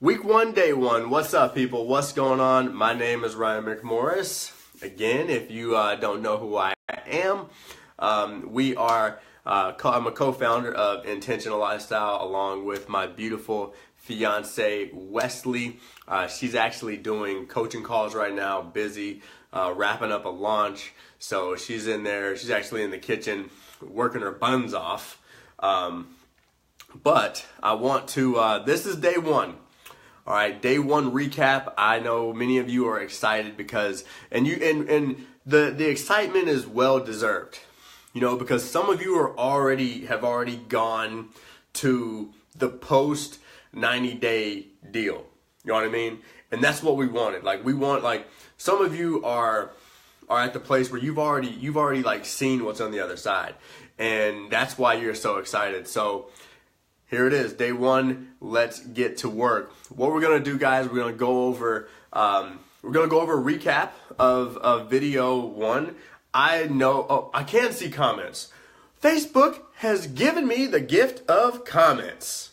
Week 1, day 1. What's up, people? What's going on? My name is Ryan McMorris. Again, if you don't know who I am, I'm a co-founder of Intentional Lifestyle along with my beautiful fiance, Wesley. She's actually doing coaching calls right now, busy, wrapping up a launch. So she's in there. She's actually in the kitchen working her buns off. But I want to, this is day 1. All right, day 1 recap. I know many of you are excited because, and the excitement is well deserved, because some of you have already gone to the post 90-day deal. You know what I mean? And that's what we wanted. Some of you are at the place where you've already like seen what's on the other side, and that's why you're so excited. So here it is, day 1. Let's get to work. What we're gonna do, guys, we're gonna go over a recap of video 1. I can see comments. Facebook has given me the gift of comments,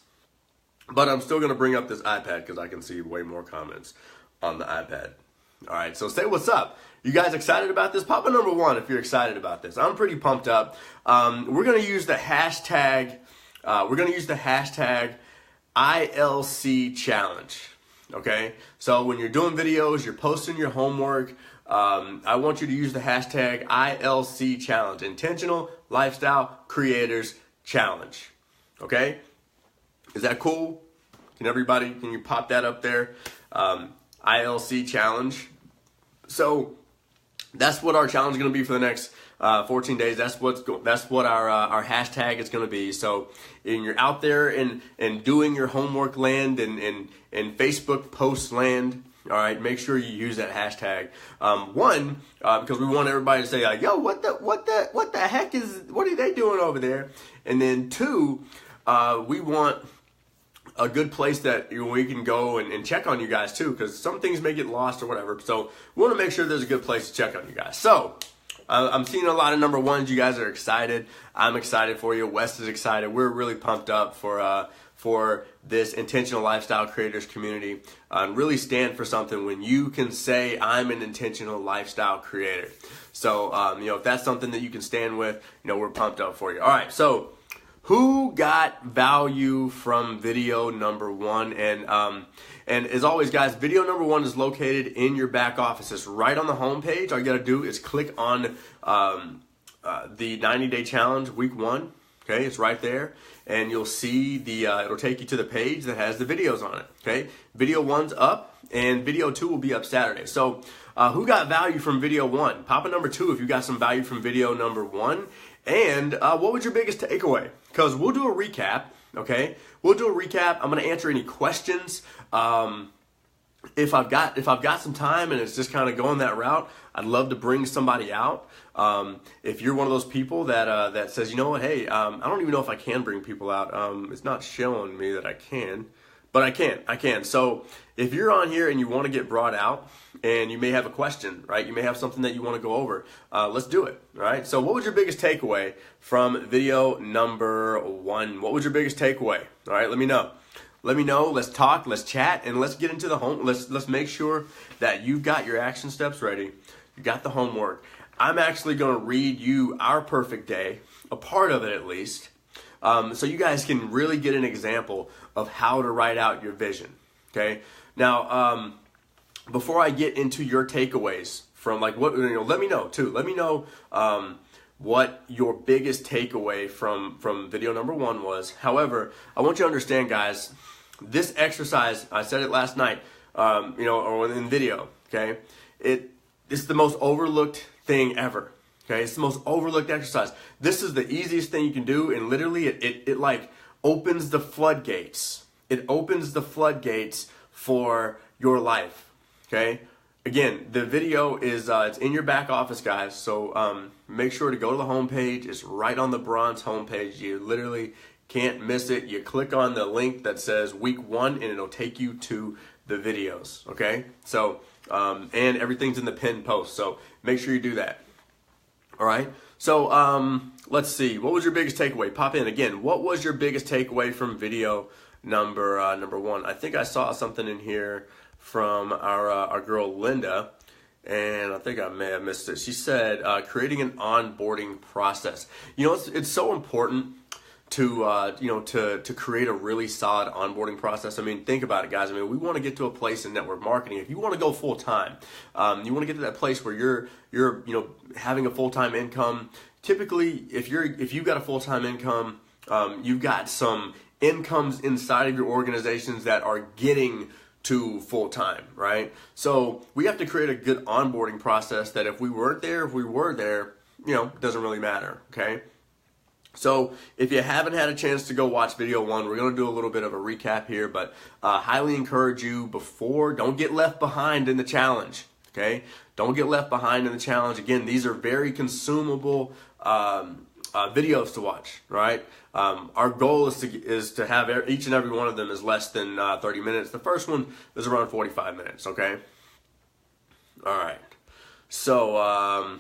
but I'm still gonna bring up this iPad because I can see way more comments on the iPad. All right, so say what's up. You guys excited about this? Pop a number 1 if you're excited about this. I'm pretty pumped up. We're gonna use the hashtag. ILC challenge. Okay, so when you're doing videos, you're posting your homework, I want you to use the hashtag ILC challenge, Intentional Lifestyle Creators Challenge. Okay, is that cool? Can you pop that up there? ILC challenge. So that's what our challenge is going to be for the next 14 days. That's what our hashtag is going to be. So when you're out there and doing your homework land and Facebook post land, all right, make sure you use that hashtag. Because we want everybody to say, yo, what the heck what are they doing over there? And then 2, we want a good place that we can go and check on you guys too, because some things may get lost or whatever. So we want to make sure there's a good place to check on you guys. So I'm seeing a lot of number 1s. You guys are excited. I'm excited for you. Wes is excited. We're really pumped up for this Intentional Lifestyle Creators community. Really stand for something when you can say, I'm an intentional lifestyle creator. So, if that's something that you can stand with, we're pumped up for you. All right, so who got value from video number 1? And as always, guys, video number 1 is located in your back office. It's right on the home page. All you got to do is click on the 90-day challenge, week 1. Okay, it's right there. And you'll see it'll take you to the page that has the videos on it. Okay, video 1's up, and video 2 will be up Saturday. So who got value from video 1? Pop a number 2 if you got some value from video number 1. And what was your biggest takeaway? Because we'll do a recap, okay? We'll do a recap. I'm going to answer any questions. If I've got some time and it's just kind of going that route, I'd love to bring somebody out. If you're one of those people that says, you know what, hey, I don't even know if I can bring people out. It's not showing me that I can. But I can. So if you're on here and you want to get brought out and you may have a question, right? You may have something that you want to go over. Let's do it, all right? So what was your biggest takeaway from video number 1? What was your biggest takeaway? All right, let me know. Let's talk, let's chat, and let's get into the home. Let's make sure that you've got your action steps ready. You got the homework. I'm actually going to read you our perfect day, a part of it at least. So you guys can really get an example of how to write out your vision, okay? Now, before I get into your takeaways from let me know too. Let me know what your biggest takeaway from video number 1 was. However, I want you to understand, guys, this exercise, I said it last night, or in video, okay? It's the most overlooked thing ever. Okay, it's the most overlooked exercise. This is the easiest thing you can do, and literally it like opens the floodgates. It opens the floodgates for your life. Okay, again, the video is it's in your back office, guys. So make sure to go to the home page. It's right on the Bronze homepage. You literally can't miss it. You click on the link that says week 1, and it'll take you to the videos. Okay, so and everything's in the pinned post. So make sure you do that. All right, so let's see. What was your biggest takeaway? Pop in again. What was your biggest takeaway from video number one. I think I saw something in here from our girl Linda, and I think I may have missed it. She said creating an onboarding process. You know, it's so important to to create a really solid onboarding process. I mean, think about it, guys. I mean, we want to get to a place in network marketing. If you want to go full time, you want to get to that place where you're having a full time income. Typically, if you've got a full time income, you've got some incomes inside of your organizations that are getting to full time, right? So we have to create a good onboarding process that if we were there, it doesn't really matter, okay? So if you haven't had a chance to go watch video 1, we're going to do a little bit of a recap here, but highly encourage you don't get left behind in the challenge, okay? Don't get left behind in the challenge. Again, these are very consumable videos to watch, right? Our goal is to have each and every one of them is less than 30 minutes. The first one is around 45 minutes, okay? All right. So,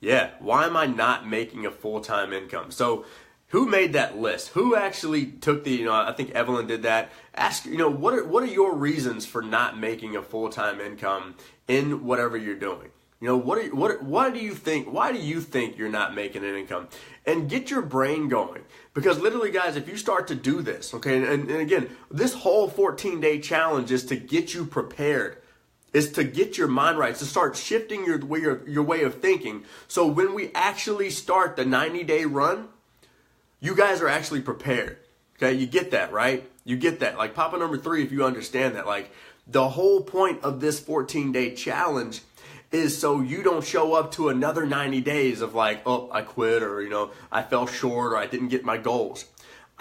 yeah, why am I not making a full-time income? So who made that list? Who actually took I think Evelyn did that. Ask, what are your reasons for not making a full-time income in whatever you're doing? Why do you think you're not making an income? And get your brain going. Because literally, guys, if you start to do this, okay, and again, this whole 14-day challenge is to get you prepared. Is to get your mind right, to start shifting your way of thinking. So when we actually start the 90-day run, you guys are actually prepared. Okay, you get that, right? You get that. Like Papa number 3, if you understand that, like the whole point of this 14-day challenge is so you don't show up to another 90 days of like, oh, I quit, or I fell short, or I didn't get my goals.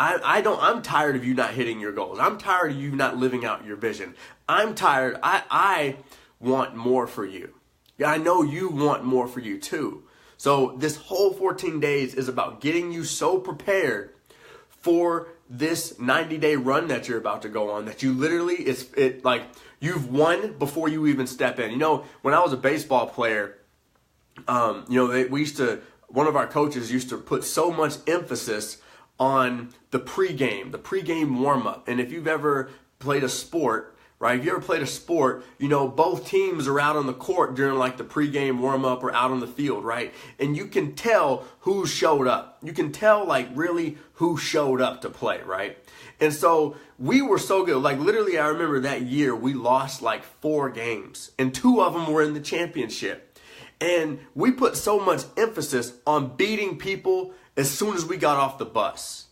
I'm tired of you not hitting your goals. I'm tired of you not living out your vision. I'm tired. I want more for you. Yeah, I know you want more for you too. So this whole 14 days is about getting you so prepared for this 90-day run that you're about to go on that you literally, you've won before you even step in. When I was a baseball player, one of our coaches used to put so much emphasis on the pregame warm-up. And if you've ever played a sport, right? If you ever played a sport, both teams are out on the court during like the pregame warm-up or out on the field, right? And you can tell who showed up. You can tell like really who showed up to play, right? And so we were so good. Like literally, I remember that year we lost like 4 games and 2 of them were in the championship. And we put so much emphasis on beating people as soon as we got off the bus,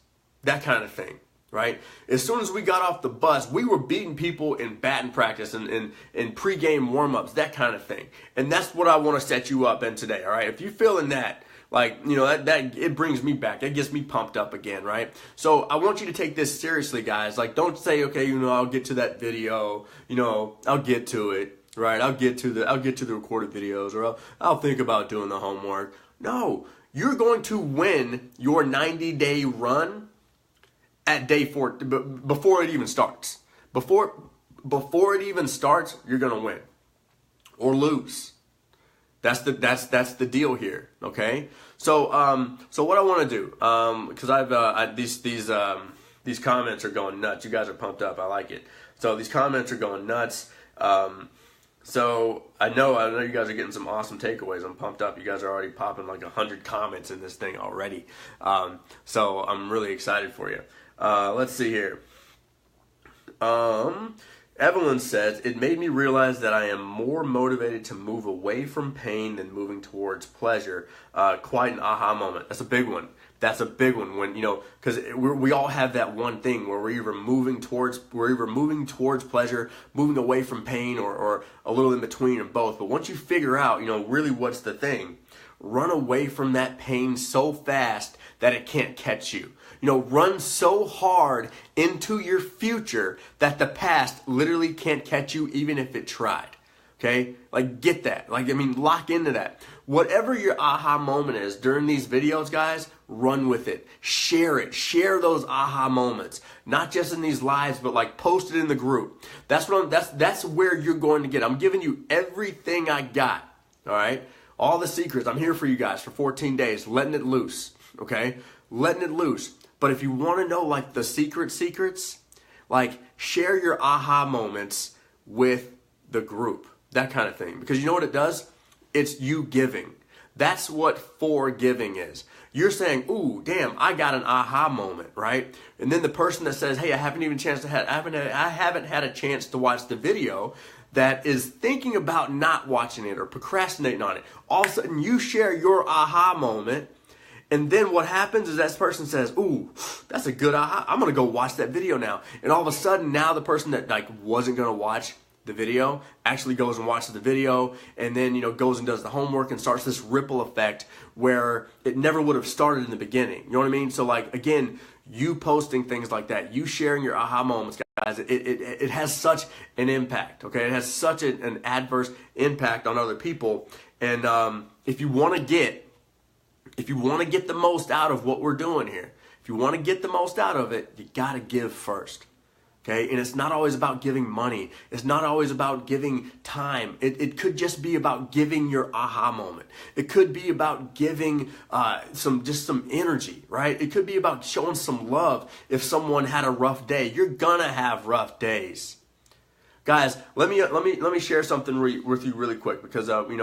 that kind of thing, right? As soon as we got off the bus, we were beating people in batting practice and pregame warm-ups, that kind of thing. And that's what I want to set you up in today, all right? If you're feeling that, that it brings me back. It gets me pumped up again, right? So I want you to take this seriously, guys. Like, don't say, okay, I'll get to that video, I'll get to it, right? I'll get to the recorded videos, or I'll think about doing the homework. No. You're going to win your 90-day run at day 4 before it even starts. Before it even starts, you're going to win or lose. That's the deal here. Okay. So what I want to do, because these comments are going nuts. You guys are pumped up. I like it. So these comments are going nuts. So I know you guys are getting some awesome takeaways. I'm pumped up. You guys are already popping like 100 comments in this thing already. So I'm really excited for you. Let's see here. Evelyn says, it made me realize that I am more motivated to move away from pain than moving towards pleasure. Quite an aha moment. That's a big one. That's a big one when, because we all have that one thing where we're either moving towards pleasure, moving away from pain, or a little in between, or both. But once you figure out, really what's the thing, run away from that pain so fast that it can't catch you. Run so hard into your future that the past literally can't catch you even if it tried. Okay? Like, get that. Lock into that. Whatever your aha moment is during these videos, guys, run with it. Share it. Share those aha moments. Not just in these lives, but like post it in the group. That's where you're going to get. I'm giving you everything I got. All right? All the secrets. I'm here for you guys for 14 days, letting it loose. Okay? Letting it loose. But if you want to know like the secrets, like share your aha moments with the group, that kind of thing. Because you know what it does? It's you giving. That's what forgiving is. You're saying, ooh, damn, I got an aha moment, right? And then the person that says, hey, I haven't had a chance to watch the video, that is thinking about not watching it or procrastinating on it. All of a sudden you share your aha moment, and then what happens is that person says, ooh, that's a good aha. I'm going to go watch that video now. And all of a sudden now the person that like wasn't going to watch the video actually goes and watches the video, and then, you know, goes and does the homework and starts this ripple effect where it never would have started in the beginning. You know what I mean? So like, again, you posting things like that, you sharing your aha moments, guys, it has such an impact, okay? It has such an adverse impact on other people. And if you want to get the most out of what we're doing here, if you want to get the most out of it, you got to give first. Okay, and it's not always about giving money. It's not always about giving time. It could just be about giving your aha moment. It could be about giving some energy, right? It could be about showing some love. If someone had a rough day, you're gonna have rough days. Guys, let me share something with you really quick, because we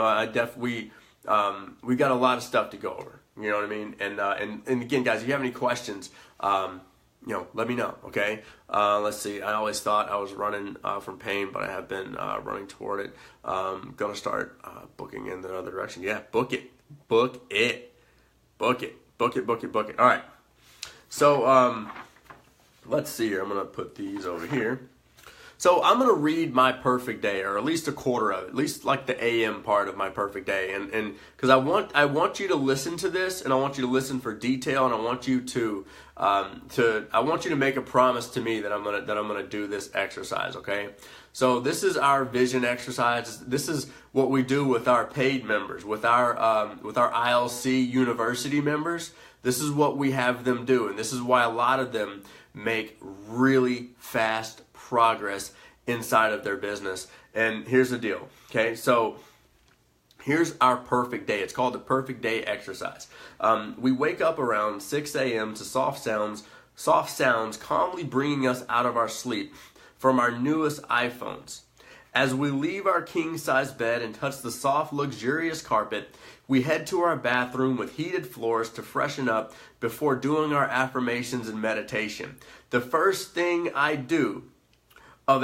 got a lot of stuff to go over. You know what I mean? And again, guys, if you have any questions, let me know, okay? Let's see. I always thought I was running from pain, but I have been running toward it. Gonna start booking in the other direction. Yeah, book it. All right. So let's see here. I'm gonna put these over here. So I'm going to read my perfect day, or at least a quarter of it, at least like the AM part of my perfect day. And because I want you to listen to this, and I want you to listen for detail, and I want you to make a promise to me that I'm going to do this exercise, okay? So this is our vision exercise. This is what we do with our paid members, with our ILC University members. This is what we have them do, and this is why a lot of them make really fast progress inside of their business. And here's the deal, okay? So here's our perfect day. It's called the perfect day exercise. We wake up around 6 a.m. to soft sounds calmly bringing us out of our sleep from our newest iPhones. As we leave our king-size bed and touch the soft, luxurious carpet, we head to our bathroom with heated floors to freshen up before doing our affirmations and meditation. The first thing I do of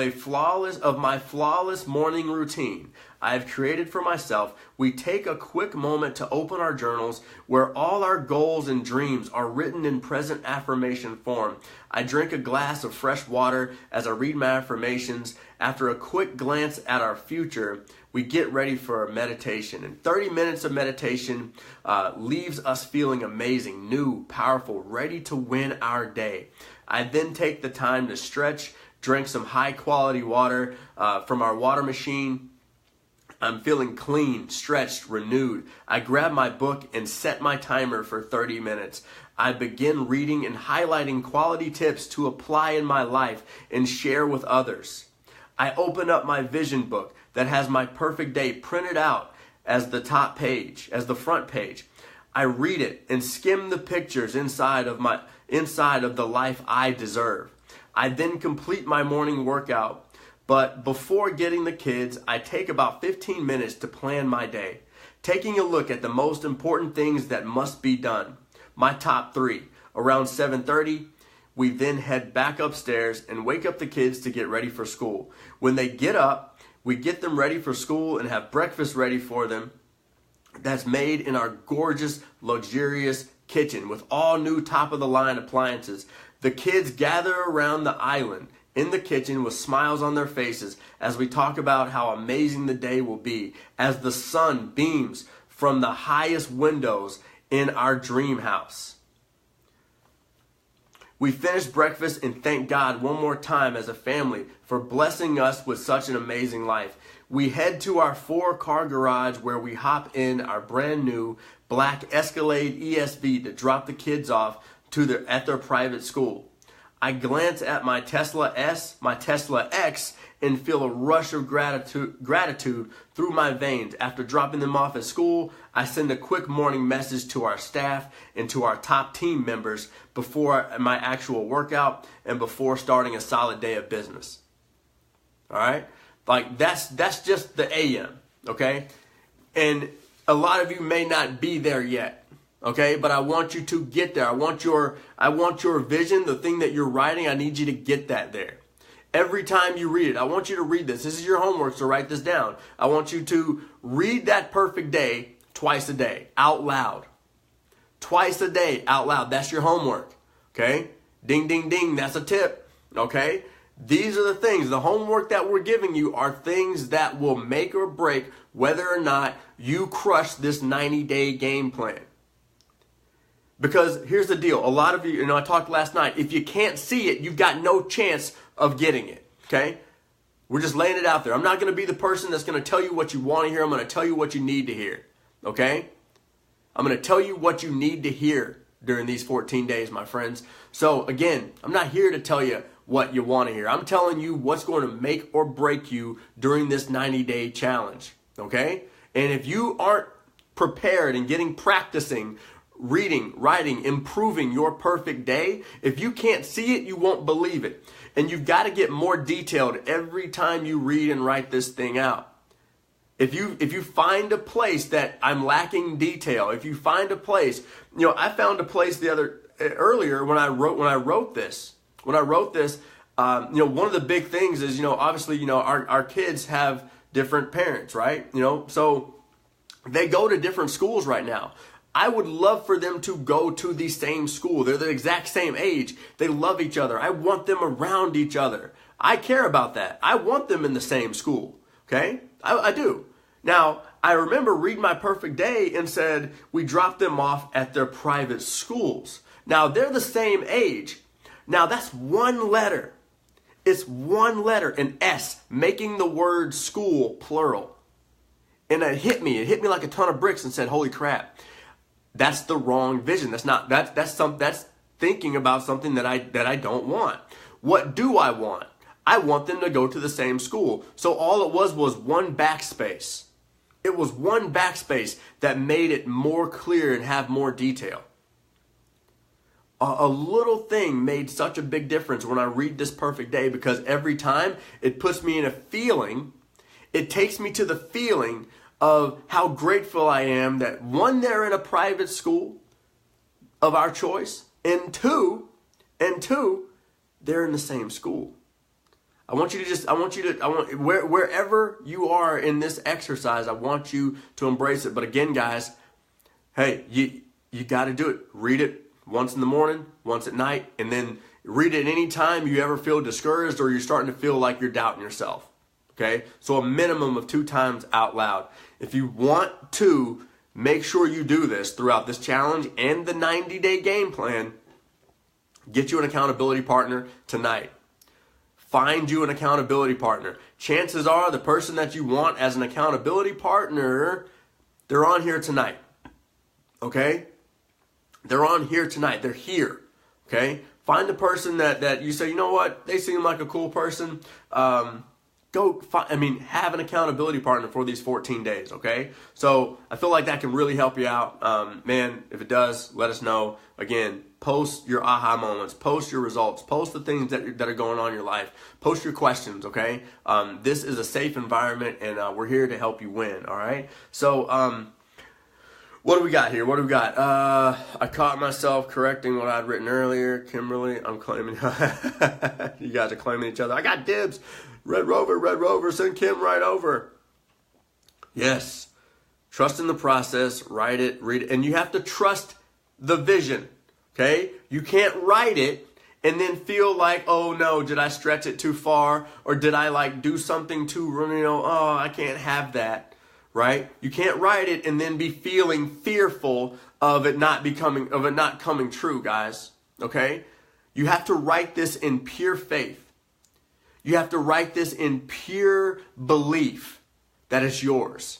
my flawless morning routine I have created for myself, we take a quick moment to open our journals where all our goals and dreams are written in present affirmation form. I drink a glass of fresh water as I read my affirmations. After a quick glance at our future, we get ready for a meditation. And 30 minutes of meditation leaves us feeling amazing, new, powerful, ready to win our day. I then take the time to stretch, drink some high quality water from our water machine. I'm feeling clean, stretched, renewed. I grab my book and set my timer for 30 minutes. I begin reading and highlighting quality tips to apply in my life and share with others. I open up my vision book that has my perfect day printed out as the top page, as the front page. I read it and skim the pictures inside of the life I deserve. I then complete my morning workout. But before getting the kids, I take about 15 minutes to plan my day, taking a look at the most important things that must be done. My top 3. Around 7:30, we then head back upstairs and wake up the kids to get ready for school. When they get up, we get them ready for school and have breakfast ready for them. That's made in our gorgeous, luxurious kitchen with all new top-of-the-line appliances. The kids gather around the island in the kitchen with smiles on their faces as we talk about how amazing the day will be as the sun beams from the highest windows in our dream house. We finish breakfast and thank God one more time as a family for blessing us with such an amazing life. We head to our 4-car garage where we hop in our brand new black Escalade ESV to drop the kids off at their private school. I glance at my Tesla S, my Tesla X, and feel a rush of gratitude through my veins. After dropping them off at school, I send a quick morning message to our staff and to our top team members before my actual workout and before starting a solid day of business. All right? Like that's just the AM, okay? And a lot of you may not be there yet, okay? But I want you to get there. I want your vision, the thing that you're writing, I need you to get that there. Every time you read it, I want you to read this. This is your homework, so write this down. I want you to read that perfect day twice a day, out loud. Twice a day, out loud. That's your homework, okay? Ding, ding, ding, that's a tip, okay? These are the things, the homework that we're giving you are things that will make or break whether or not you crush this 90-day game plan. Because here's the deal. A lot of you, I talked last night, if you can't see it, you've got no chance of getting it, okay? We're just laying it out there. I'm not going to be the person that's going to tell you what you want to hear. I'm going to tell you what you need to hear, okay? I'm going to tell you what you need to hear during these 14 days, my friends. So again, I'm not here to tell you what you want to hear. I'm telling you what's going to make or break you during this 90-day challenge, okay? And if you aren't prepared and practicing, reading, writing, improving your perfect day, if you can't see it, you won't believe it. And you've got to get more detailed every time you read and write this thing out. If you find a place that I'm lacking detail, if you find a place, I found a place earlier when I wrote this. One of the big things is, obviously, our kids have different parents, right? So they go to different schools right now. I would love for them to go to the same school. They're the exact same age. They love each other. I want them around each other. I care about that. I want them in the same school. Okay? I do. Now, I remember reading my perfect day and said we dropped them off at their private schools. Now, they're the same age. Now, that's one letter. It's one letter, an S, making the word school plural. And it hit me like a ton of bricks and said, holy crap. That's the wrong vision. That's thinking about something that I don't want. What do I want? I want them to go to the same school. So all it was one backspace. It was one backspace that made it more clear and have more detail. A little thing made such a big difference when I read this perfect day, because every time it puts me in a feeling, it takes me to the feeling of how grateful I am that, one, they're in a private school of our choice, and two, they're in the same school. Wherever you are in this exercise, I want you to embrace it. But again, guys, hey, you got to do it. Read it once in the morning, once at night, and then read it any time you ever feel discouraged or you're starting to feel like you're doubting yourself. Okay? So a minimum of 2 times out loud. If you want to make sure you do this throughout this challenge and the 90-day game plan, get you an accountability partner tonight. Find you an accountability partner. Chances are the person that you want as an accountability partner, they're on here tonight. Okay? They're on here tonight. They're here. Okay? Find the person that you say, you know what, they seem like a cool person. Have an accountability partner for these 14 days, okay? So I feel like that can really help you out. Man, if it does, let us know. Again, post your aha moments, post your results, post the things that are going on in your life, post your questions, okay? This is a safe environment, and we're here to help you win, all right? So what do we got here? I caught myself correcting what I'd written earlier. Kimberly, I'm claiming. You guys are claiming each other. I got dibs. Red Rover, send Kim right over. Yes. Trust in the process. Write it, read it. And you have to trust the vision. Okay? You can't write it and then feel like, oh no, did I stretch it too far? Or did I do something too, I can't have that. Right? You can't write it and then be feeling fearful of it not coming true, guys. Okay? You have to write this in pure faith. You have to write this in pure belief that it's yours.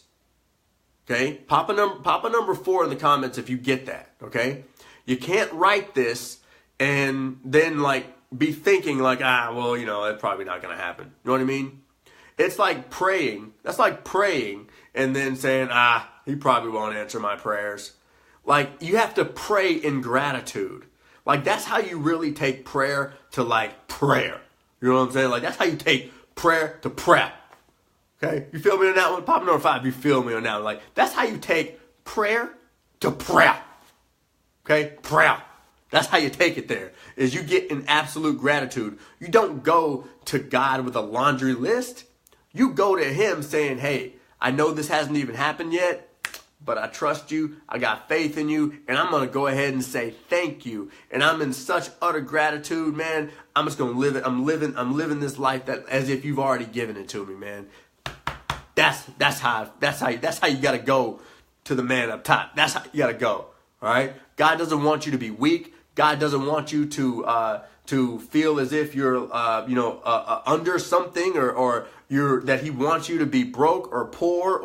Okay? Pop a number 4 in the comments if you get that. Okay? You can't write this and then be thinking like, well, it's probably not going to happen. You know what I mean? It's like praying. That's like praying and then saying, he probably won't answer my prayers. Like, you have to pray in gratitude. Like, that's how you really take prayer to, like, prayer. You know what I'm saying? Like, that's how you take prayer to prayer. Okay? You feel me on that one? Pop number 5, you feel me on that one. Like, that's how you take prayer to prayer. Okay? Prayer. That's how you take it there, is you get in absolute gratitude. You don't go to God with a laundry list. You go to him saying, hey, I know this hasn't even happened yet, but I trust you. I got faith in you, and I'm going to go ahead and say thank you. And I'm in such utter gratitude, man. I'm just going to live it. I'm living this life that as if you've already given it to me, man. That's how you got to go to the man up top. That's how you got to go. All right? God doesn't want you to be weak. God doesn't want you to feel as if you're under something or that he wants you to be broke or poor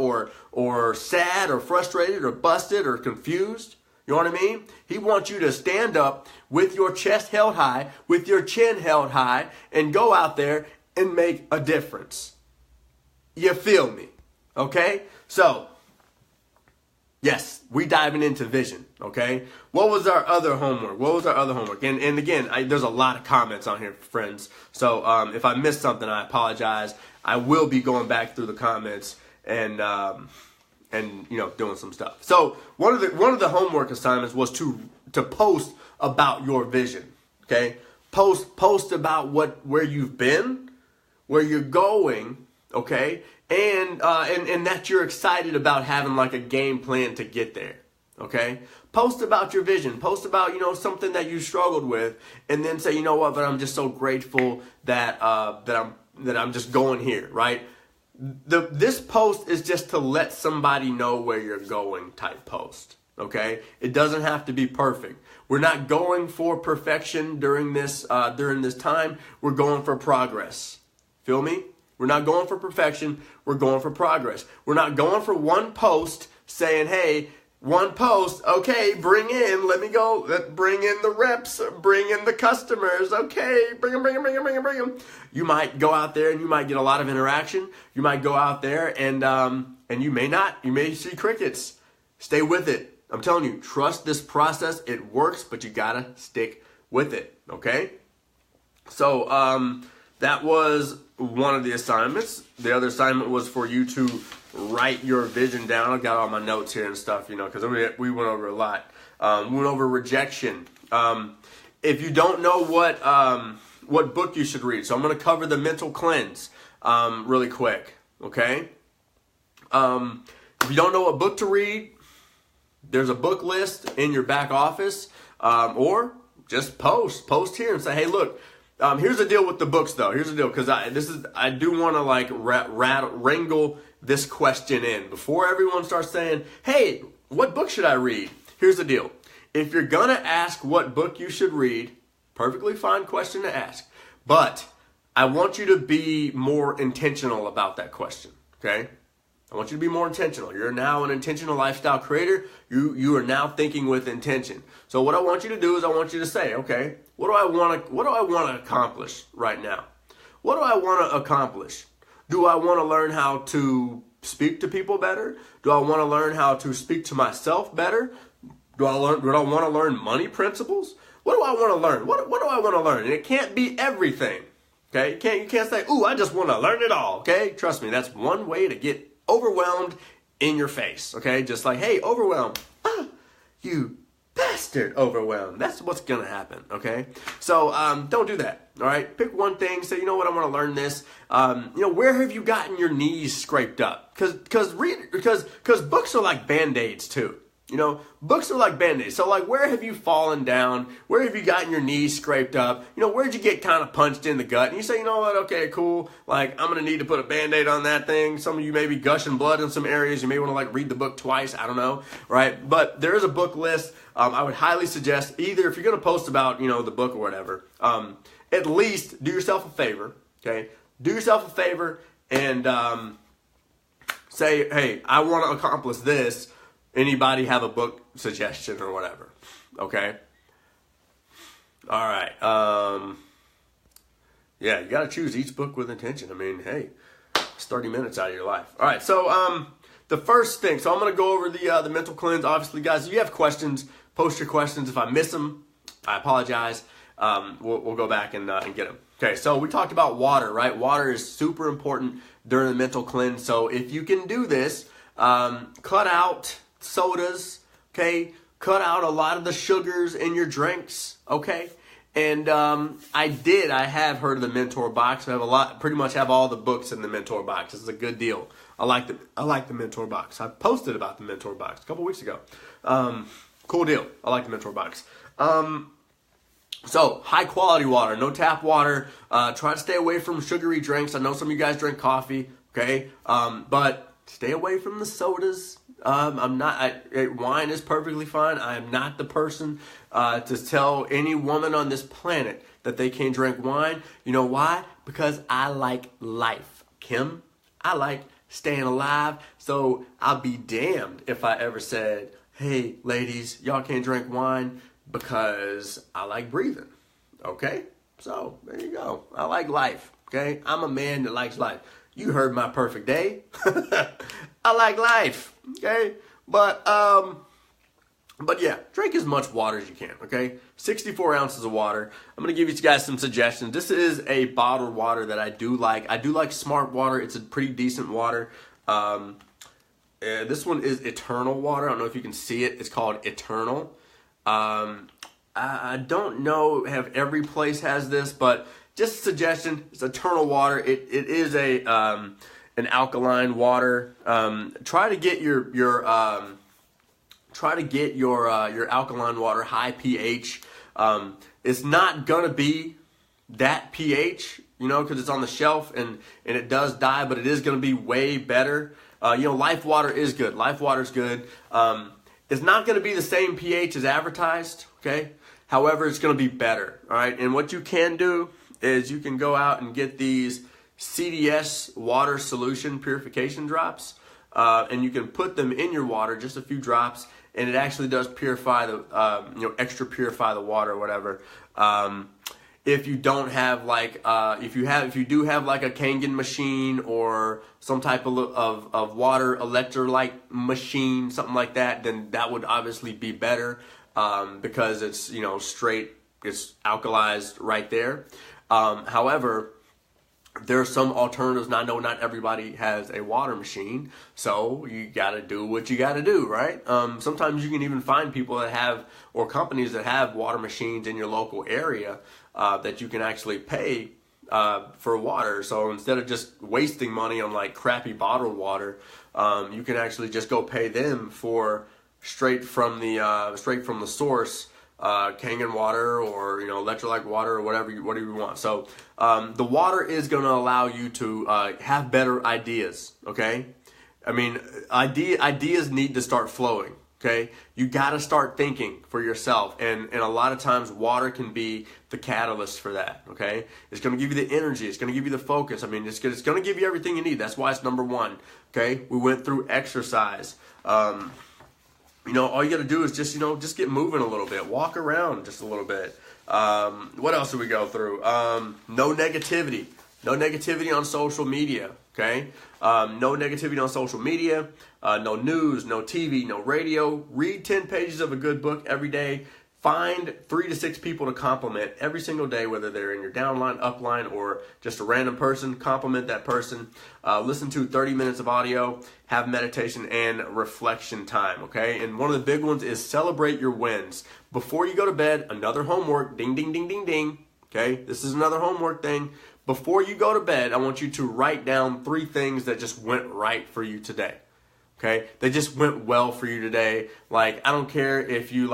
or sad or frustrated or busted or confused. You know what I mean? He wants you to stand up with your chest held high, with your chin held high, and go out there and make a difference. You feel me? Okay? So, yes, we diving into vision, okay? What was our other homework? And again, there's a lot of comments on here, friends. So if I missed something, I apologize. I will be going back through the comments and doing some stuff. So one of the homework assignments was to post about your vision, okay? Post about where you've been, where you're going, okay? And that you're excited about having like a game plan to get there. Okay? Post about your vision. Post about, something that you struggled with, and then say, you know what, but I'm just so grateful that I'm just going here, right? This post is just to let somebody know where you're going type post. Okay? It doesn't have to be perfect. We're not going for perfection during this time. We're going for progress. Feel me? We're not going for perfection. We're going for progress. We're not going for one post saying, hey, one post, okay, bring in the reps, bring in the customers, okay, bring them. You might go out there and you might get a lot of interaction. You might go out there and you may see crickets. Stay with it. I'm telling you, trust this process. It works, but you gotta stick with it, okay? So, that was one of the assignments. The other assignment was for you to write your vision down. I've got all my notes here and stuff, because we went over a lot. We went over rejection. If you don't know what book you should read, so I'm going to cover The Mental Cleanse really quick, okay? If you don't know what book to read, there's a book list in your back office, or just post here and say, hey, look, here's the deal with the books, though. Here's the deal, because I do want to wrangle this question in before everyone starts saying, "Hey, what book should I read?" Here's the deal: if you're gonna ask what book you should read, perfectly fine question to ask, but I want you to be more intentional about that question. Okay? I want you to be more intentional. You're now an intentional lifestyle creator. You are now thinking with intention. So what I want you to do is I want you to say, okay, what do I want to accomplish right now? What do I want to accomplish? Do I want to learn how to speak to people better? Do I want to learn how to speak to myself better? Do I want to learn money principles? What do I want to learn? What do I want to learn? And it can't be everything. Okay? You can't say, "Ooh, I just want to learn it all." Okay? Trust me, that's one way to get overwhelmed in your face. Okay? Just like, "Hey, overwhelmed. You bastard, overwhelmed." That's what's going to happen, okay? So don't do that, all right? Pick one thing, say, you know what, I want to learn this. Where have you gotten your knees scraped up? Because books are like Band-Aids too. Books are like Band-Aids. So like, where have you fallen down? Where have you gotten your knees scraped up? Where'd you get kind of punched in the gut? And you say, you know what, okay, cool. Like, I'm going to need to put a Band-Aid on that thing. Some of you may be gushing blood in some areas. You may want to read the book twice. I don't know, right? But there is a book list. I would highly suggest either if you're going to post about, the book or whatever, at least do yourself a favor, okay? Do yourself a favor and say, hey, I want to accomplish this. Anybody have a book suggestion or whatever? Okay. All right. Yeah, you got to choose each book with intention. I mean, hey, it's 30 minutes out of your life. All right, so the first thing, so I'm going to go over the mental cleanse. Obviously, guys, if you have questions, post your questions. If I miss them, I apologize. We'll go back and get them. Okay, so we talked about water, right? Water is super important during the mental cleanse. So if you can do this, cut out sodas, okay? Cut out a lot of the sugars in your drinks, okay? And I have heard of the Mentor Box. I have pretty much have all the books in the Mentor Box. This is a good deal. I like the Mentor Box. I posted about the Mentor Box a couple weeks ago. Cool deal. I like the Mentor Box. So, high quality water, no tap water. Try to stay away from sugary drinks. I know some of you guys drink coffee, okay? But stay away from the sodas. Wine is perfectly fine. I am not the person to tell any woman on this planet that they can't drink wine. You know why? Because I like life, Kim. I like staying alive. So I'll be damned if I ever said, hey, ladies, y'all can't drink wine because I like breathing. Okay? So there you go. I like life. Okay? I'm a man that likes life. You heard my perfect day. I like life. Okay? But yeah, drink as much water as you can, okay? 64 ounces of water. I'm going to give you guys some suggestions. This is a bottled water that I do like. I do like Smart Water. It's a pretty decent water. This one is Eternal Water. I don't know if you can see it. It's called Eternal. I don't know if every place has this, but just a suggestion. It's Eternal Water. It is an alkaline water. Try to get your alkaline water high pH. It's not gonna be that pH, because it's on the shelf and it does die, but it is gonna be way better. Life water is good. Life water is good. It's not gonna be the same pH as advertised. Okay. However, it's gonna be better. All right. And what you can do is you can go out and get these CDS water solution purification drops, and you can put them in your water, just a few drops, and it actually does purify extra purify the water or whatever. If you don't have if you do have like a Kangen machine or some type of water electrolyte machine, something like that, then that would obviously be better, because it's, it's alkalized right there. However, there are some alternatives. Now, I know not everybody has a water machine, so you got to do what you got to do, right? Sometimes you can even find people that have, or companies that have water machines in your local area that you can actually pay for water. So instead of just wasting money on like crappy bottled water, you can actually just go pay them for straight from the source. Kangen water or electrolyte water or whatever you want. So the water is going to allow you to have better ideas. Okay, I mean ideas need to start flowing. Okay, you got to start thinking for yourself, and a lot of times water can be the catalyst for that. Okay, it's going to give you the energy, it's going to give you the focus. I mean, it's going to give you everything you need. That's why it's number one. Okay, we went through exercise. All you got to do is just get moving a little bit. Walk around just a little bit. What else did we go through? No negativity. No negativity on social media, okay? No negativity on social media. No news, no TV, no radio. Read 10 pages of a good book every day. Find 3 to 6 people to compliment every single day, whether they're in your downline, upline, or just a random person. Compliment that person. Listen to 30 minutes of audio. Have meditation and reflection time, okay? And one of the big ones is celebrate your wins. Before you go to bed, another homework. Ding, ding, ding, ding, ding. Okay? This is another homework thing. Before you go to bed, I want you to write down 3 things that just went right for you today. Okay? They just went well for you today. Like, I don't care if you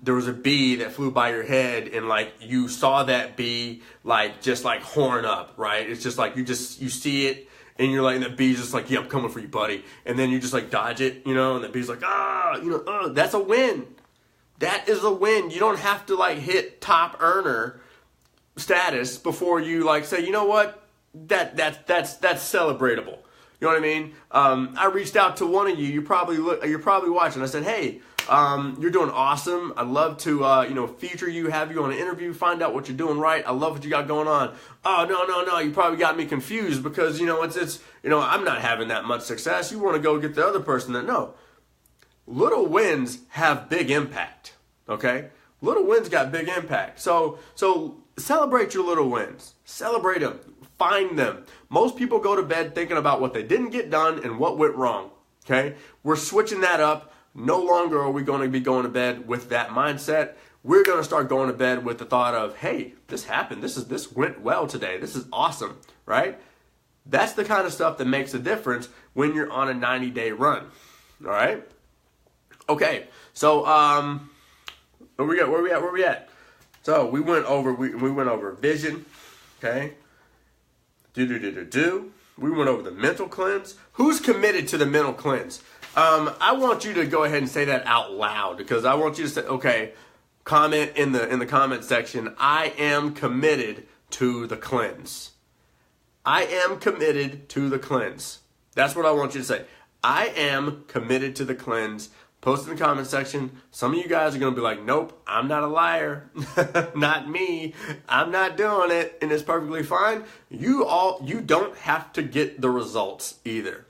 there was a bee that flew by your head and you saw that bee just horn up, right? It's just you see it and you're and the bee's just yeah, I'm coming for you, buddy. And then you just dodge it, and the bee's that's a win. That is a win. You don't have to hit top earner status before you say, you know what? That's celebratable. You know what I mean? I reached out to one of you. You're probably watching. I said, hey, You're doing awesome. I'd love to, feature you, have you on an interview, find out what you're doing right. I love what you got going on. Oh, no. You probably got me confused because, I'm not having that much success. You want to go get the other person that, no. Little wins have big impact, okay? Little wins got big impact. So celebrate your little wins. Celebrate them. Find them. Most people go to bed thinking about what they didn't get done and what went wrong, okay? We're switching that up. No longer are we going to be going to bed with that mindset. We're going to start going to bed with the thought of, hey, this happened. This went well today. This is awesome, right? That's the kind of stuff that makes a difference when you're on a 90-day run, all right? Okay, so where we at? So we went over vision, okay? We went over the mental cleanse. Who's committed to the mental cleanse? I want you to go ahead and say that out loud because I want you to say, okay, comment in the comment section, I am committed to the cleanse. I am committed to the cleanse. That's what I want you to say. I am committed to the cleanse. Post in the comment section. Some of you guys are going to be like, nope, I'm not a liar. Not me. I'm not doing it. And it's perfectly fine. You don't have to get the results either.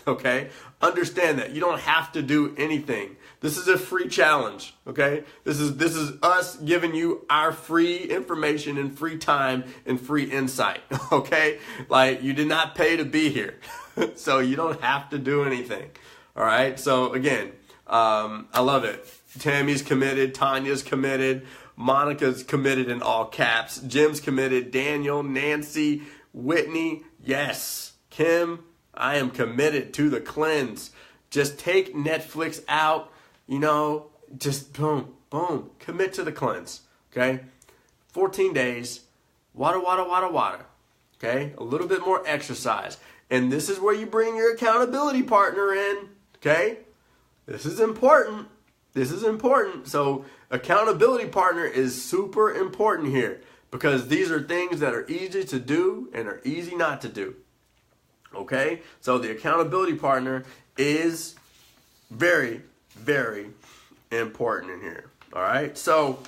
Okay? Understand that. You don't have to do anything. This is a free challenge. Okay? This is us giving you our free information and free time and free insight. Okay? Like, you did not pay to be here. So you don't have to do anything. All right? So again, I love it. Tammy's committed. Tanya's committed. Monica's committed in all caps. Jim's committed. Daniel, Nancy, Whitney, yes. Kim, I am committed to the cleanse. Just take Netflix out, just boom, boom. Commit to the cleanse, okay? 14 days, water. Okay? A little bit more exercise. And this is where you bring your accountability partner in, okay? This is important. So accountability partner is super important here because these are things that are easy to do and are easy not to do. Okay? So the accountability partner is very, very important in here. All right? So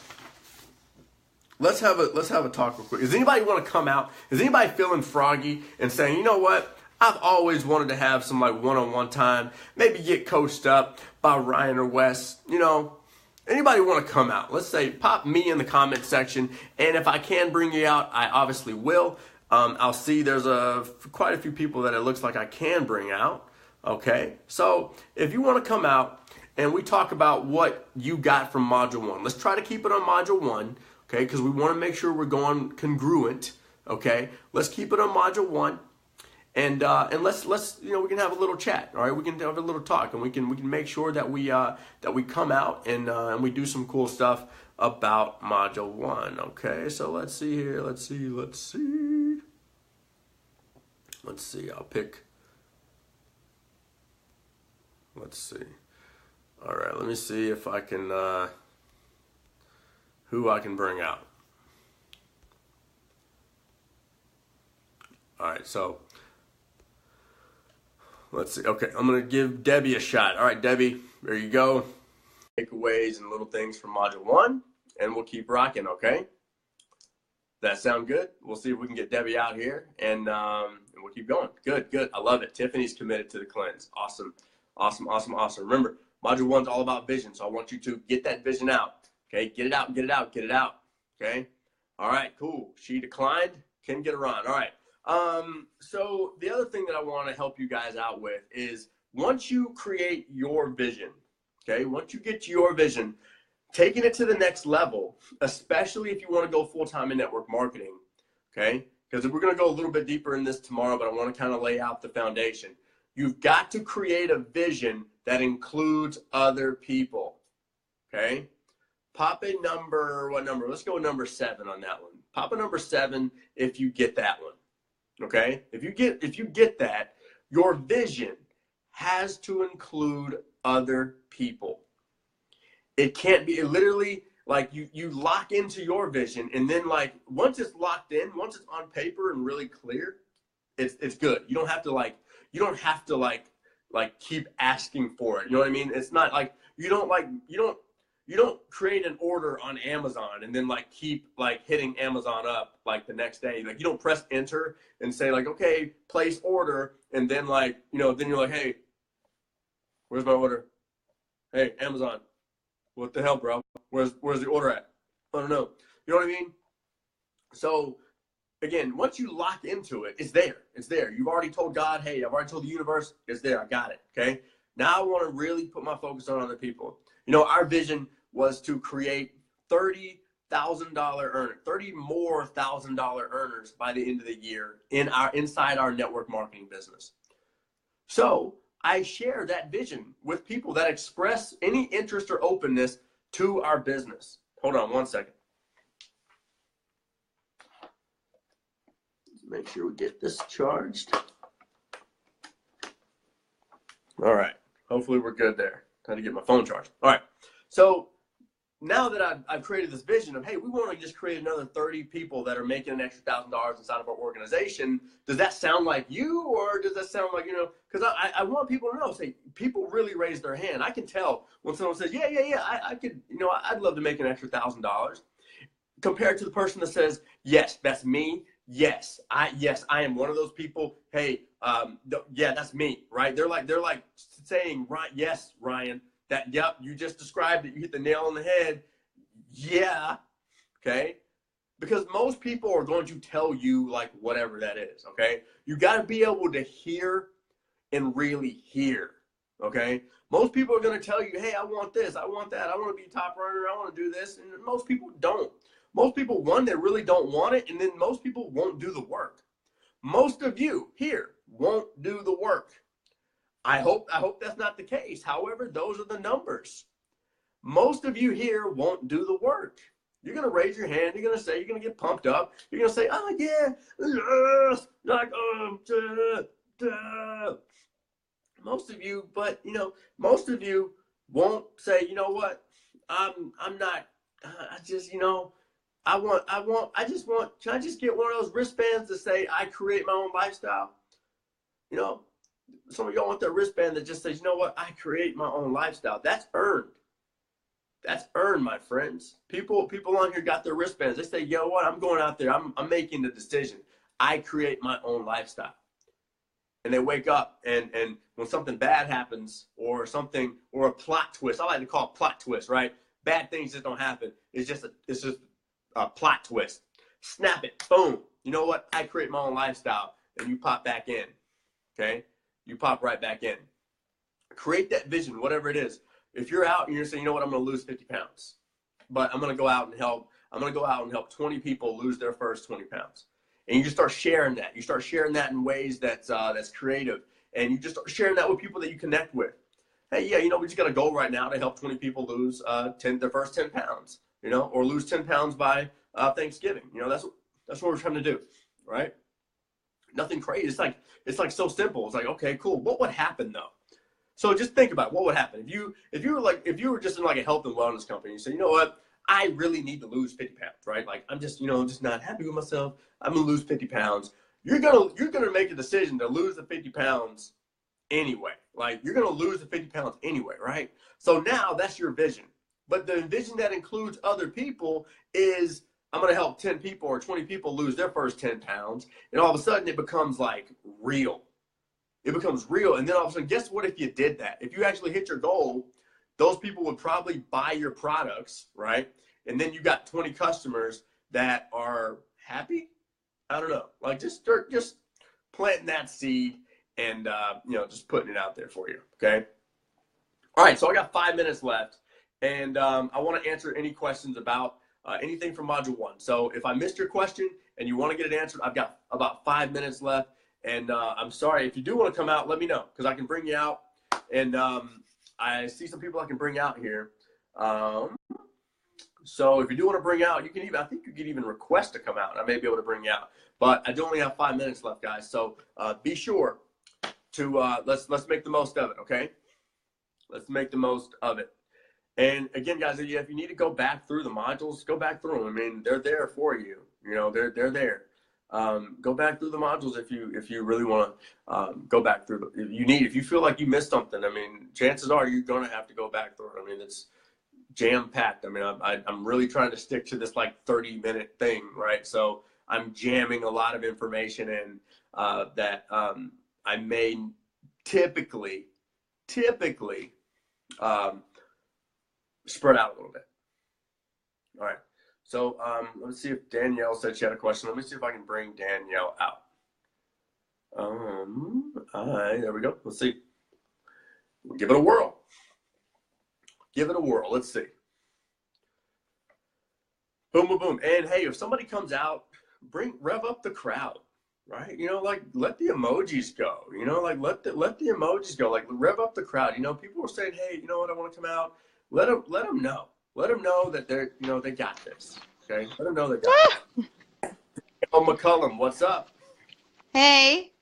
let's have a talk real quick. Does anybody want to come out? Is anybody feeling froggy and saying, you know what? I've always wanted to have some one-on-one time, maybe get coached up by Ryan or Wes. Anybody want to come out? Let's say pop me in the comment section, and if I can bring you out, I obviously will. I'll see there's quite a few people that it looks like I can bring out. Okay, so if you want to come out and we talk about what you got from Module 1, let's try to keep it on Module 1, okay, because we want to make sure we're going congruent. Okay, let's keep it on Module 1. And let's we can have a little chat, all right? We can have a little talk, and we can make sure that we come out and we do some cool stuff about Module 1. Okay, so let's see here. Let's see. I'll pick. Let's see. All right, let me see if I can who I can bring out. All right, so. Let's see. Okay, I'm going to give Debbie a shot. All right, Debbie, there you go. Takeaways and little things from Module 1, and we'll keep rocking, okay? That sound good? We'll see if we can get Debbie out here, and we'll keep going. Good. I love it. Tiffany's committed to the cleanse. Awesome. Remember, Module 1 is all about vision, so I want you to get that vision out, okay? Get it out, okay? All right, cool. She declined. Can get her on. All right. So the other thing that I want to help you guys out with is once you create your vision, okay, once you get your vision, taking it to the next level, especially if you want to go full-time in network marketing, okay, because we're going to go a little bit deeper in this tomorrow, but I want to kind of lay out the foundation. You've got to create a vision that includes other people, okay? Pop a number, what number? Let's go with number 7 on that one. Pop a number 7 if you get that one. Okay, if you get that, your vision has to include other people. It can't be literally like you lock into your vision, and then like once it's locked in, once it's on paper and really clear, it's good. You don't have to keep asking for it. You know what I mean? It's not like you don't create an order on Amazon and then like keep like hitting Amazon up like the next day. Like you don't press enter and say like, okay, place order. And then like, then you're like, hey, where's my order? Hey, Amazon, what the hell, bro? Where's the order at? I don't know. You know what I mean? So again, once you lock into it, it's there. It's there. You've already told God, hey, I've already told the universe, it's there. I got it. Okay. Now I want to really put my focus on other people. Our vision was to create $30,000 earners, 30 more $1,000 earners by the end of the year inside our network marketing business. So I share that vision with people that express any interest or openness to our business. Hold on one second. Make sure we get this charged. All right. Hopefully we're good there. Time to get my phone charged. All right. So now that I've created this vision of, hey, we want to just create another 30 people that are making an extra $1,000 inside of our organization. Does that sound like you, or does that sound like, because I want people to know, say, people really raise their hand. I can tell when someone says, yeah, I could, I'd love to make an extra $1,000, compared to the person that says, yes, that's me. Yes, I am one of those people. Hey, yeah, that's me, right? They're like saying, right, yes, Ryan, that, yep, you just described it. You hit the nail on the head. Yeah, okay? Because most people are going to tell you like whatever that is, okay? You got to be able to hear and really hear, okay? Most people are going to tell you, hey, I want this, I want that, I want to be a top earner, I want to do this, and most people don't. Most people, one, they really don't want it, and then most people won't do the work. Most of you here won't do the work. I hope that's not the case. However, those are the numbers. Most of you here won't do the work. You're going to raise your hand. You're going to say, you're going to get pumped up. You're going to say, oh, yeah, yes, like, most of you, but, most of you won't say, you know what, I'm not, I just, I just want, can I just get one of those wristbands to say, I create my own lifestyle? Some of y'all want that wristband that just says, you know what, I create my own lifestyle. That's earned. That's earned, my friends. People on here got their wristbands. They say, yo, what, I'm going out there. I'm making the decision. I create my own lifestyle. And they wake up and when something bad happens or a plot twist, I like to call it plot twist, right? Bad things just don't happen. It's just a plot twist. Snap it, boom. You know what? I create my own lifestyle, and you pop back in. Okay, you pop right back in. Create that vision, whatever it is. If you're out and you're saying, you know what, I'm going to lose 50 pounds, but I'm going to go out and help. I'm going to go out and help 20 people lose their first 20 pounds, and you just start sharing that. You start sharing that in ways that's creative, and you just start sharing that with people that you connect with. Hey, yeah, we just got a goal right now to help 20 people lose their first 10 pounds. Or lose 10 pounds by Thanksgiving. That's what we're trying to do, right? Nothing crazy. It's like so simple. It's like, okay, cool. What would happen though? So just think about what would happen if you were just in like a health and wellness company. You say, you know what, I really need to lose 50 pounds, right? Like I'm just not happy with myself. I'm gonna lose 50 pounds. You're gonna make a decision to lose the 50 pounds anyway. Like you're gonna lose the 50 pounds anyway, right? So now that's your vision. But the vision that includes other people is I'm going to help 10 people or 20 people lose their first 10 pounds. And all of a sudden it becomes like real. It becomes real. And then all of a sudden, guess what if you did that? If you actually hit your goal, those people would probably buy your products, right? And then you got 20 customers that are happy. I don't know. Like just planting that seed and, just putting it out there for you. Okay. All right. So I got 5 minutes left. And I want to answer any questions about anything from Module 1. So if I missed your question and you want to get it answered, I've got about 5 minutes left. And I'm sorry, if you do want to come out, let me know because I can bring you out. And I see some people I can bring out here. So if you do want to bring out, you can even, I think you can even request to come out. And I may be able to bring you out. But I do only have 5 minutes left, guys. So be sure to let's make the most of it, okay? Let's make the most of it. And again, guys, if you need to go back through the modules, go back through them. I mean, they're there for you. They're there. Go back through the modules if you really want to go back through. If you feel like you missed something, I mean, chances are you're gonna have to go back through it. I mean, it's jam packed. I mean, I'm really trying to stick to this like 30-minute thing, right? So I'm jamming a lot of information in that I may typically um, spread out a little bit. All right. So let's see if Danielle said she had a question. Let me see if I can bring Danielle out. All right, there we go. Let's see. We'll give it a whirl. Give it a whirl. Let's see. Boom, boom, boom. And hey, if somebody comes out, rev up the crowd, right? You know, like let the emojis go. You know, like let the emojis go. Like rev up the crowd. You know, people were saying, hey, you know what? I want to come out. Let them know. Let them know that they're, you know, they got this. Okay. Let them know they got this. Oh, McCullum, what's up? Hey.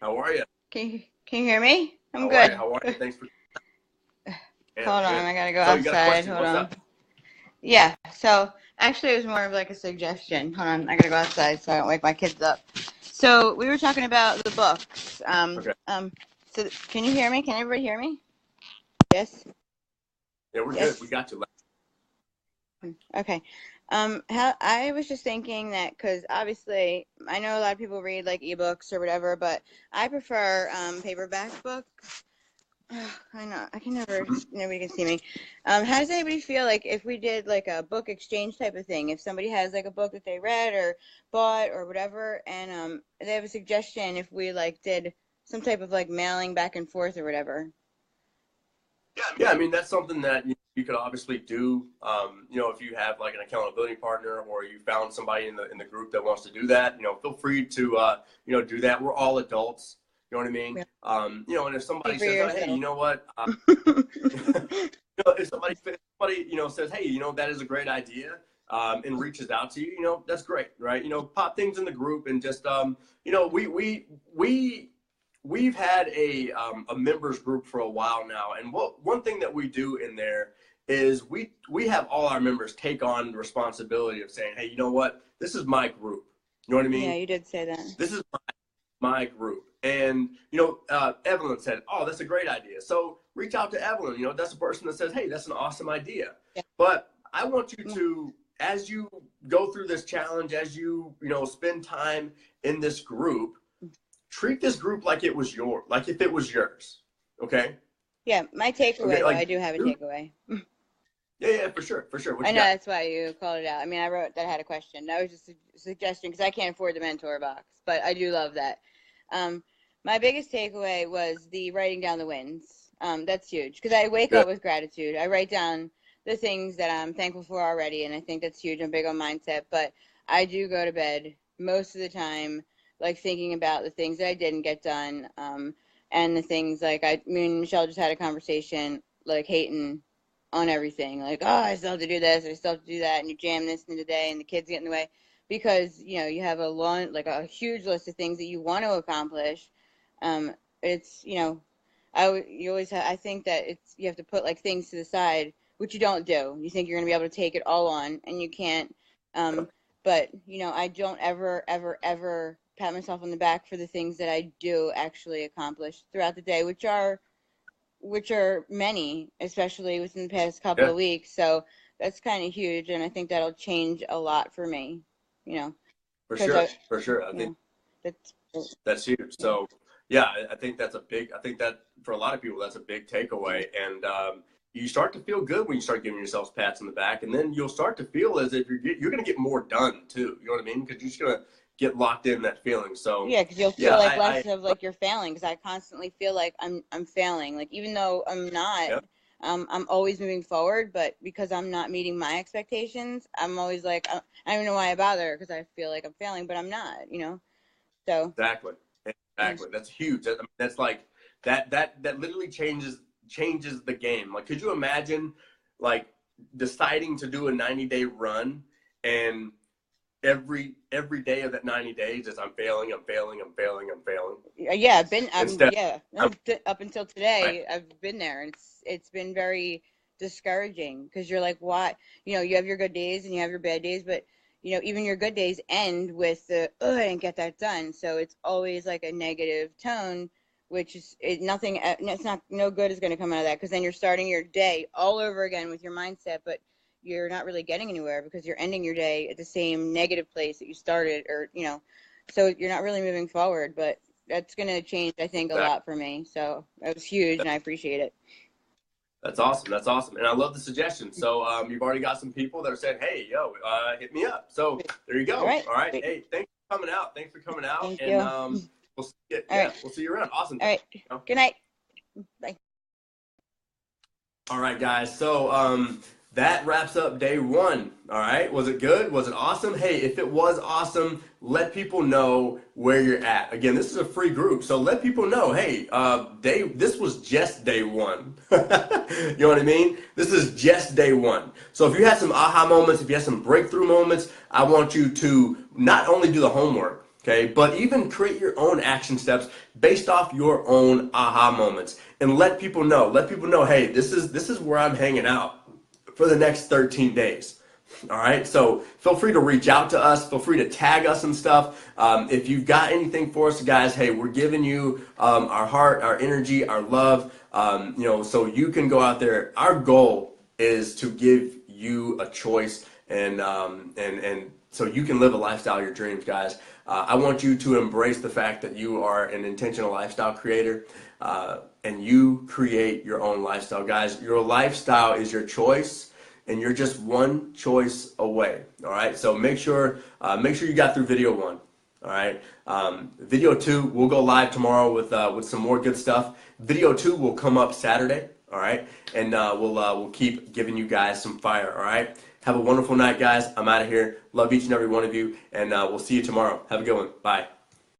How are you? Can you hear me? I'm good. good. How are you? Thanks for. Yeah, hold on, I gotta go outside. Hold on. Up? Yeah. So actually, it was more of like a suggestion. Hold on, I gotta go outside so I don't wake my kids up. So we were talking about the books. Okay. So can you hear me? Can everybody hear me? Yes. Yeah, we're good. We got you. Okay. How I was just thinking that because obviously I know a lot of people read like ebooks or whatever, but I prefer paperback books. I know I can never. Nobody can see me. How does anybody feel like if we did like a book exchange type of thing? If somebody has like a book that they read or bought or whatever, and they have a suggestion, if we like did some type of like mailing back and forth or whatever. Yeah, I mean that's something that you could obviously do. You know, if you have like an accountability partner or you found somebody in the group that wants to do that, you know, feel free to you know, do that. We're all adults. You know what I mean? Yeah. You know, and if somebody says, oh, hey, you know what? You know, if somebody you know says, hey, you know, that is a great idea. And reaches out to you, you know, that's great, right? You know, pop things in the group and just, you know, we've had a members group for a while now, and one thing that we do in there is we have all our members take on the responsibility of saying, hey, you know what, this is my group. You know what I mean? Yeah, you did say that. This is my group. And you know, Evelyn said, oh, that's a great idea. So reach out to Evelyn. You know, that's the person that says, hey, that's an awesome idea. Yeah. But I want you to, as you go through this challenge, as you know, spend time in this group, treat this group like it was like if it was yours. Okay? Yeah, my takeaway, like, I do have a takeaway. Yeah, for sure. I know that's why you called it out. I mean, I wrote that I had a question. That was just a suggestion because I can't afford the mentor box, but I do love that. My biggest takeaway was the writing down the wins. That's huge because I wake up with gratitude. I write down the things that I'm thankful for already, and I think that's huge. I'm big on mindset, but I do go to bed most of the time like thinking about the things that I didn't get done, and the things like me and Michelle just had a conversation like hating on everything, like, oh, I still have to do this, I still have to do that, and you jam this into the day, and the kids get in the way, because you know you have a huge list of things that you want to accomplish. It's you know, you always have. I think that you have to put like things to the side, which you don't do. You think you're gonna be able to take it all on, and you can't. But you know, I don't ever pat myself on the back for the things that I do actually accomplish throughout the day, which are many, especially within the past couple of weeks. So that's kind of huge, and I think that'll change a lot for me. You know, for sure. I think that's huge. So yeah, I think that's a big. I think that for a lot of people, that's a big takeaway, and you start to feel good when you start giving yourselves pats on the back, and then you'll start to feel as if you're going to get more done too. You know what I mean? Because you're just going to get locked in that feeling. So yeah, because you'll feel like less of like you're failing. Because I constantly feel like I'm failing. Like even though I'm not, I'm always moving forward. But because I'm not meeting my expectations, I'm always like I don't even know why I bother because I feel like I'm failing, but I'm not. You know, so exactly. That's huge. That's like that literally changes the game. Like, could you imagine like deciding to do a 90-day run and every day of that 90 days is I'm failing. Yeah, up until today, I've been there, and it's been very discouraging because you're like, why? You know, you have your good days and you have your bad days, but you know, even your good days end with the, oh, I didn't get that done. So it's always like a negative tone, which is nothing, it's not, no good is going to come out of that, because then you're starting your day all over again with your mindset, but you're not really getting anywhere because you're ending your day at the same negative place that you started, or, you know, so you're not really moving forward. But that's going to change, I think, a lot for me. So that was huge, and I appreciate it. That's awesome. That's awesome. And I love the suggestion. So you've already got some people that are saying, hey, yo, hit me up. So there you go. All right. Hey, thanks for coming out. Thanks for coming out. Thank and you. we'll see you. Yeah, we'll see you around. Awesome. All right. Good night. Bye. All right, guys. So that wraps up day one. All right. Was it good? Was it awesome? Hey, if it was awesome, let people know where you're at. Again, this is a free group, so let people know, hey, this was just day one. You know what I mean? This is just day one. So if you had some aha moments, if you had some breakthrough moments, I want you to not only do the homework, okay, but even create your own action steps based off your own aha moments, and let people know. Let people know, hey, this is where I'm hanging out for the next 13 days. All right, so feel free to reach out to us. Feel free to tag us and stuff. If you've got anything for us, guys, hey, we're giving you our heart, our energy, our love, you know, so you can go out there. Our goal is to give you a choice, and so you can live a lifestyle of your dreams, guys. I want you to embrace the fact that you are an intentional lifestyle creator, and you create your own lifestyle, guys. Your lifestyle is your choice, and you're just one choice away. All right, so make sure you got through video one. All right, video two, we'll go live tomorrow with some more good stuff. Video two will come up Saturday. All right, and we'll keep giving you guys some fire. All right, have a wonderful night, guys. I'm out of here. Love each and every one of you, and we'll see you tomorrow. Have a good one. Bye.